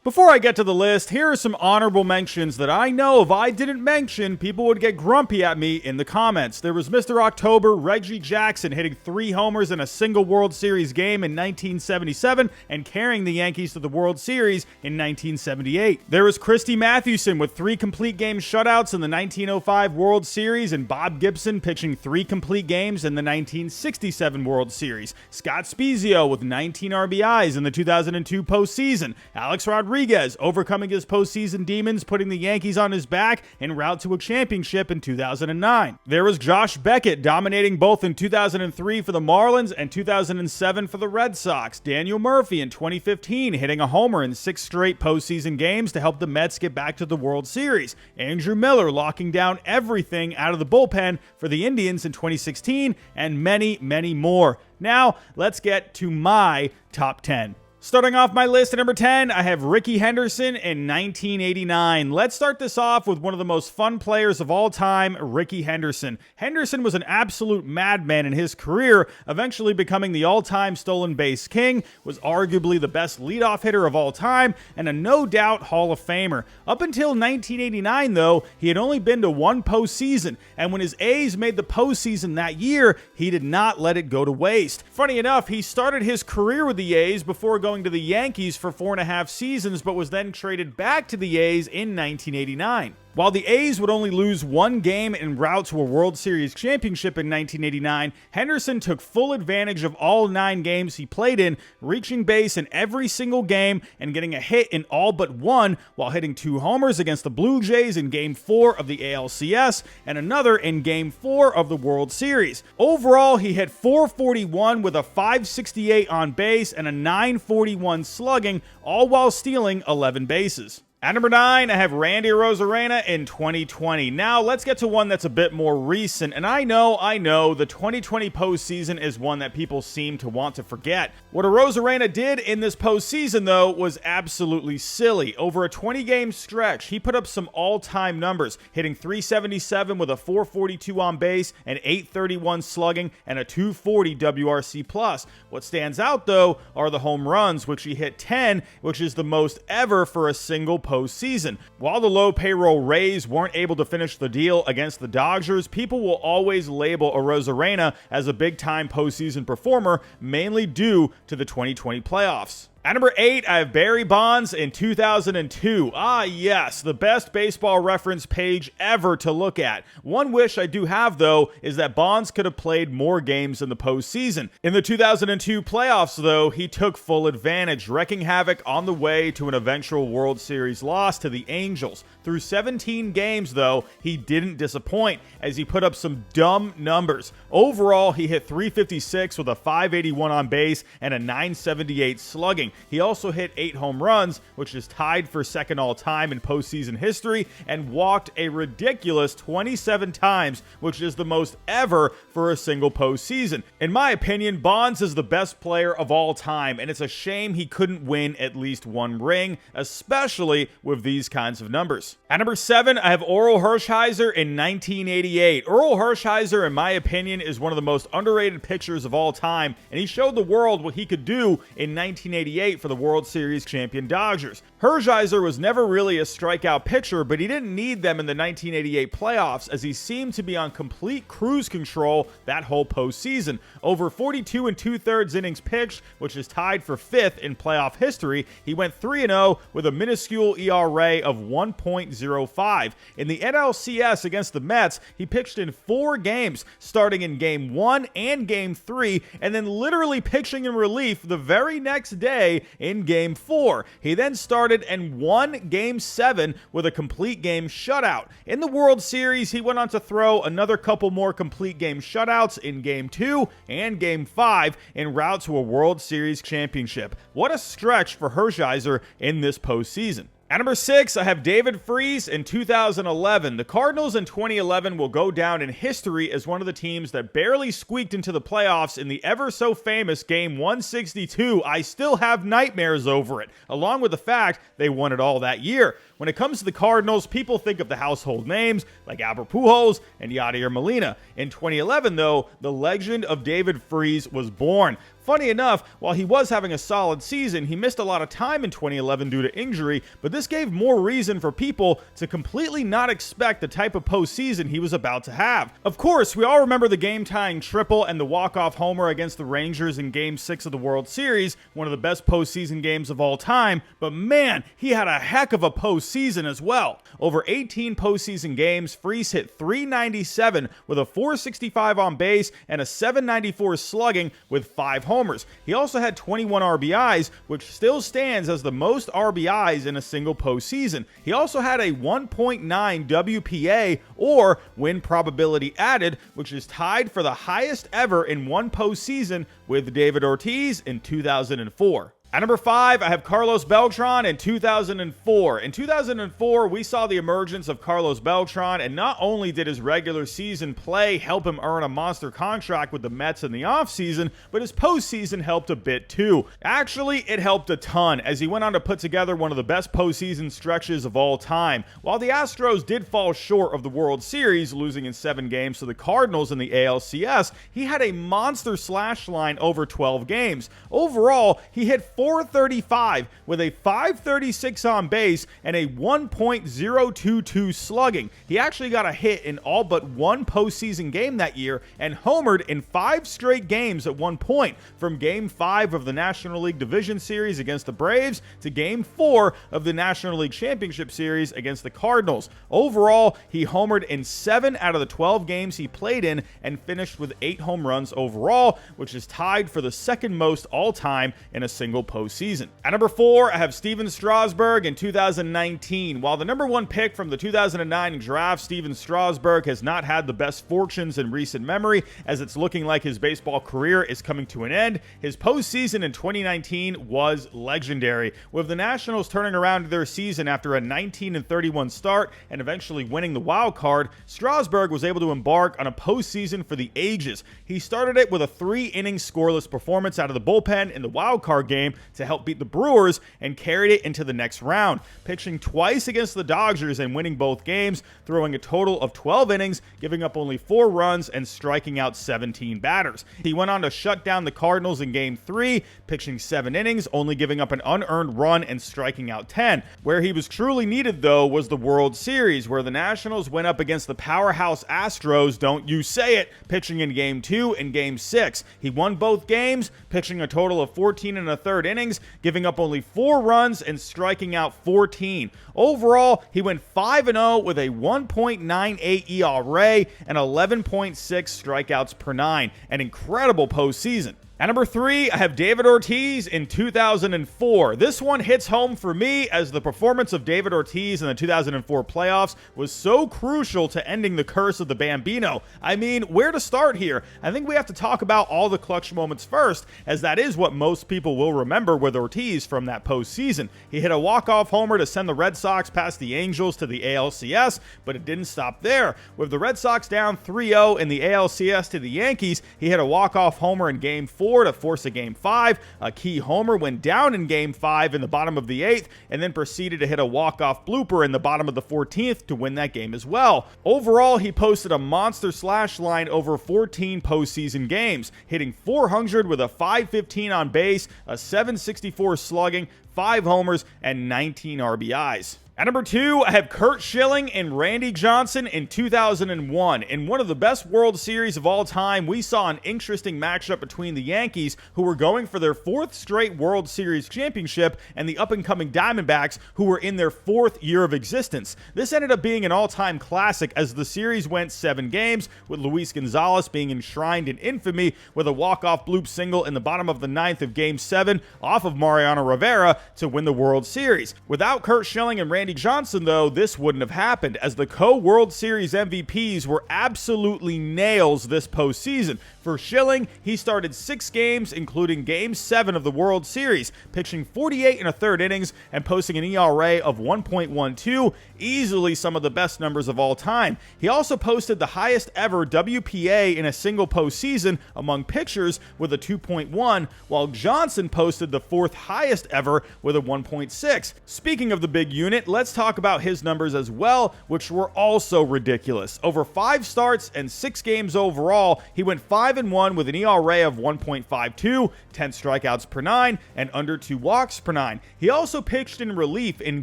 Before I get to the list, here are some honorable mentions that I know if I didn't mention, people would get grumpy at me in the comments. There was Mr. October, Reggie Jackson, hitting 3 homers in a single World Series game in 1977 and carrying the Yankees to the World Series in 1978. There was Christy Mathewson with 3 complete game shutouts in the 1905 World Series, and Bob Gibson pitching 3 complete games in the 1967 World Series. Scott Spezio with 19 RBIs in the 2002 postseason. Alex Rodriguez overcoming his postseason demons, putting the Yankees on his back en route to a championship in 2009. There was Josh Beckett dominating both in 2003 for the Marlins and 2007 for the Red Sox. Daniel Murphy in 2015 hitting a homer in 6 straight postseason games to help the Mets get back to the World Series. Andrew Miller locking down everything out of the bullpen for the Indians in 2016, and many, many more. Now, let's get to my top 10. Starting off my list at number 10, I have Rickey Henderson in 1989. Let's start this off with one of the most fun players of all time, Rickey Henderson. Henderson was an absolute madman in his career, eventually becoming the all-time stolen base king, was arguably the best leadoff hitter of all time, and a no-doubt Hall of Famer. Up until 1989, though, he had only been to 1 postseason, and when his A's made the postseason that year, he did not let it go to waste. Funny enough, he started his career with the A's before going to the Yankees for 4.5 seasons, but was then traded back to the A's in 1989. While the A's would only lose 1 game en route to a World Series championship in 1989, Henderson took full advantage of all 9 games he played in, reaching base in every single game and getting a hit in all but 1, while hitting 2 homers against the Blue Jays in Game 4 of the ALCS and another in Game 4 of the World Series. Overall, he hit .441 with a .568 on base and a .941 slugging, all while stealing 11 bases. At number 9, I have Randy Arozarena in 2020. Now, let's get to one that's a bit more recent, and I know, the 2020 postseason is one that people seem to want to forget. What Arozarena did in this postseason, though, was absolutely silly. Over a 20-game stretch, he put up some all-time numbers, hitting .377 with a .442 on base, an .831 slugging, and a .240 WRC+. What stands out, though, are the home runs, which he hit 10, which is the most ever for a single postseason. While the low payroll Rays weren't able to finish the deal against the Dodgers, people will always label Arozarena as a big-time postseason performer, mainly due to the 2020 playoffs. At number 8, I have Barry Bonds in 2002. Ah, yes, the best baseball reference page ever to look at. One wish I do have, though, is that Bonds could have played more games in the postseason. In the 2002 playoffs, though, he took full advantage, wreaking havoc on the way to an eventual World Series loss to the Angels. Through 17 games, though, he didn't disappoint, as he put up some dumb numbers. Overall, he hit .356 with a .581 on base and a .978 slugging. He also hit 8 home runs, which is tied for second all-time in postseason history, and walked a ridiculous 27 times, which is the most ever for a single postseason. In my opinion, Bonds is the best player of all time, and it's a shame he couldn't win at least 1 ring, especially with these kinds of numbers. At number 7, I have Orel Hershiser in 1988. Orel Hershiser, in my opinion, is one of the most underrated pitchers of all time, and he showed the world what he could do in 1988 for the World Series champion Dodgers. Hershiser was never really a strikeout pitcher, but he didn't need them in the 1988 playoffs, as he seemed to be on complete cruise control that whole postseason. Over 42 2/3 innings pitched, which is tied for 5th in playoff history, he went 3-0 with a minuscule ERA of 1.05. In the NLCS against the Mets, he pitched in 4 games, starting in Game 1 and Game 3, and then literally pitching in relief the very next day in Game 4. He then started and won Game 7 with a complete game shutout. In the World Series, he went on to throw another couple more complete game shutouts in Game 2 and Game 5 en route to a World Series championship. What a stretch for Hershiser in this postseason. At number 6, I have David Freese in 2011. The Cardinals in 2011 will go down in history as one of the teams that barely squeaked into the playoffs in the ever-so-famous Game 162. I still have nightmares over it, along with the fact they won it all that year. When it comes to the Cardinals, people think of the household names like Albert Pujols and Yadier Molina. In 2011, though, the legend of David Freese was born. Funny enough, while he was having a solid season, he missed a lot of time in 2011 due to injury, but this gave more reason for people to completely not expect the type of postseason he was about to have. Of course, we all remember the game-tying triple and the walk-off homer against the Rangers in Game 6 of the World Series, one of the best postseason games of all time, but man, he had a heck of a postseason as well. Over 18 postseason games, Freese hit .397 with a .465 on base and a .794 slugging with 5 homers. He also had 21 RBIs, which still stands as the most RBIs in a single postseason. He also had a 1.9 WPA, or win probability added, which is tied for the highest ever in one postseason with David Ortiz in 2004. At number 5, I have Carlos Beltran in 2004. In 2004, we saw the emergence of Carlos Beltran, and not only did his regular season play help him earn a monster contract with the Mets in the offseason, but his postseason helped a bit too. Actually, it helped a ton, as he went on to put together one of the best postseason stretches of all time. While the Astros did fall short of the World Series, losing in 7 games to the Cardinals in the ALCS, he had a monster slash line over 12 games. Overall, he hit .435 with a .536 on base and a 1.022 slugging. He actually got a hit in all but one postseason game that year and homered in 5 straight games at one point, from Game 5 of the National League Division Series against the Braves to Game 4 of the National League Championship Series against the Cardinals. Overall, he homered in 7 out of the 12 games he played in and finished with 8 home runs overall, which is tied for the second most all-time in a single postseason. At number 4, I have Steven Strasburg in 2019. While the number 1 pick from the 2009 draft, Steven Strasburg has not had the best fortunes in recent memory, as it's looking like his baseball career is coming to an end, his postseason in 2019 was legendary, with the Nationals turning around their season after a 19-31 start and eventually winning the wild card. Strasburg was able to embark on a postseason for the ages. He started it with a 3-inning scoreless performance out of the bullpen in the wild card game to help beat the Brewers, and carried it into the next round, pitching twice against the Dodgers and winning both games, throwing a total of 12 innings, giving up only 4 runs and striking out 17 batters. He went on to shut down the Cardinals in Game 3, pitching 7 innings, only giving up an unearned run and striking out 10. Where he was truly needed, though, was the World Series, where the Nationals went up against the powerhouse Astros, don't you say it, pitching in Game 2 and Game 6. He won both games, pitching a total of 14 1/3 innings, giving up only 4 runs and striking out 14. Overall, he went 5-0 with a 1.98 ERA and 11.6 strikeouts per 9. An incredible postseason. At number 3, I have David Ortiz in 2004. This one hits home for me, as the performance of David Ortiz in the 2004 playoffs was so crucial to ending the curse of the Bambino. I mean, where to start here? I think we have to talk about all the clutch moments first, as that is what most people will remember with Ortiz from that postseason. He hit a walk-off homer to send the Red Sox past the Angels to the ALCS, but it didn't stop there. With the Red Sox down 3-0 in the ALCS to the Yankees, he hit a walk-off homer in Game 4 to force a Game 5. A key homer went down in Game 5 in the bottom of the 8th, and then proceeded to hit a walk-off blooper in the bottom of the 14th to win that game as well. Overall, he posted a monster slash line over 14 postseason games, hitting .400 with a .515 on base, a .764 slugging, 5 homers, and 19 RBIs. At number 2, I have Curt Schilling and Randy Johnson in 2001. In one of the best World Series of all time, we saw an interesting matchup between the Yankees, who were going for their 4th straight World Series championship, and the up-and-coming Diamondbacks, who were in their 4th year of existence. This ended up being an all-time classic, as the series went 7 games, with Luis Gonzalez being enshrined in infamy with a walk-off bloop single in the bottom of the 9th of Game 7 off of Mariano Rivera to win the World Series. Without Curt Schilling and Randy Johnson, though, this wouldn't have happened, as the co-World Series MVPs were absolutely nails this postseason. For Schilling, he started 6 games, including Game 7 of the World Series, pitching 48 1/3 innings and posting an ERA of 1.12, easily some of the best numbers of all time. He also posted the highest ever WPA in a single postseason among pitchers with a 2.1, while Johnson posted the 4th highest ever with a 1.6. Speaking of the big unit, let's talk about his numbers as well, which were also ridiculous. Over 5 starts and 6 games overall, he went 5-1 with an ERA of 1.52, 10 strikeouts per 9, and under 2 walks per 9. He also pitched in relief in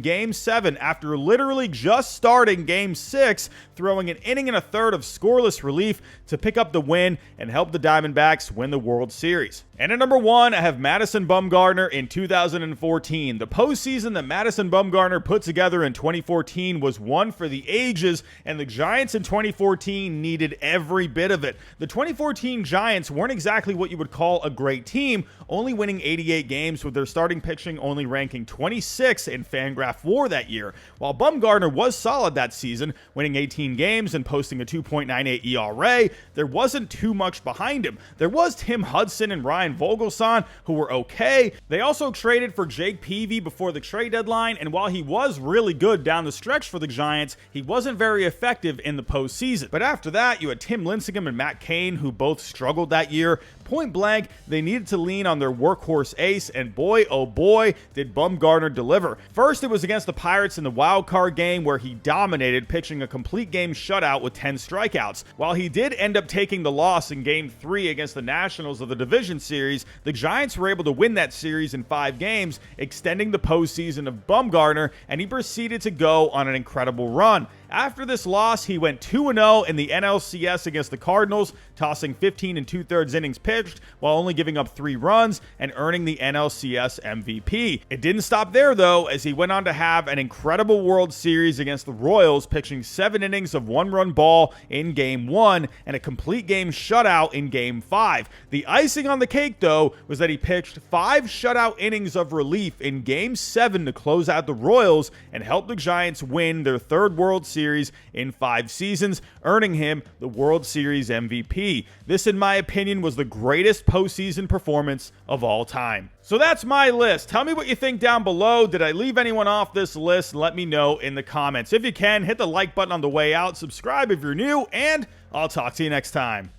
Game 7 after literally just starting Game 6, throwing an inning and a third of scoreless relief to pick up the win and help the Diamondbacks win the World Series. And at number 1, I have Madison Bumgarner in 2014. The postseason that Madison Bumgarner put together in 2014 was one for the ages, and the Giants in 2014 needed every bit of it. The 2014 Giants weren't exactly what you would call a great team, only winning 88 games with their starting pitching only ranking 26 in Fangraph WAR that year. While Bumgarner was solid that season, winning 18 games and posting a 2.98 ERA, there wasn't too much behind him. There was Tim Hudson and Ryan Vogelsong, who were okay. They also traded for Jake Peavy before the trade deadline, and while he was really good down the stretch for the Giants, he wasn't very effective in the postseason. But after that, you had Tim Lincecum and Matt Cain, who both struggled that year. Point blank, they needed to lean on their workhorse ace, and boy, oh boy, did Bumgarner deliver. First, it was against the Pirates in the wild card game where he dominated, pitching a complete game shutout with 10 strikeouts. While he did end up taking the loss in Game 3 against the Nationals of the division series, the Giants were able to win that series in 5 games, extending the postseason of Bumgarner, and he proceeded to go on an incredible run. After this loss, he went 2-0 in the NLCS against the Cardinals, tossing 15 2/3 innings pitched while only giving up 3 runs and earning the NLCS MVP. It didn't stop there, though, as he went on to have an incredible World Series against the Royals, pitching 7 innings of 1-run ball in Game 1 and a complete game shutout in Game 5. The icing on the cake, though, was that he pitched 5 shutout innings of relief in Game 7 to close out the Royals and help the Giants win their 3rd World Series in 5 seasons, earning him the World Series MVP. This, in my opinion, was the greatest postseason performance of all time. So that's my list. Tell me what you think down below. Did I leave anyone off this list? Let me know in the comments. If you can, hit the like button on the way out, subscribe if you're new, and I'll talk to you next time.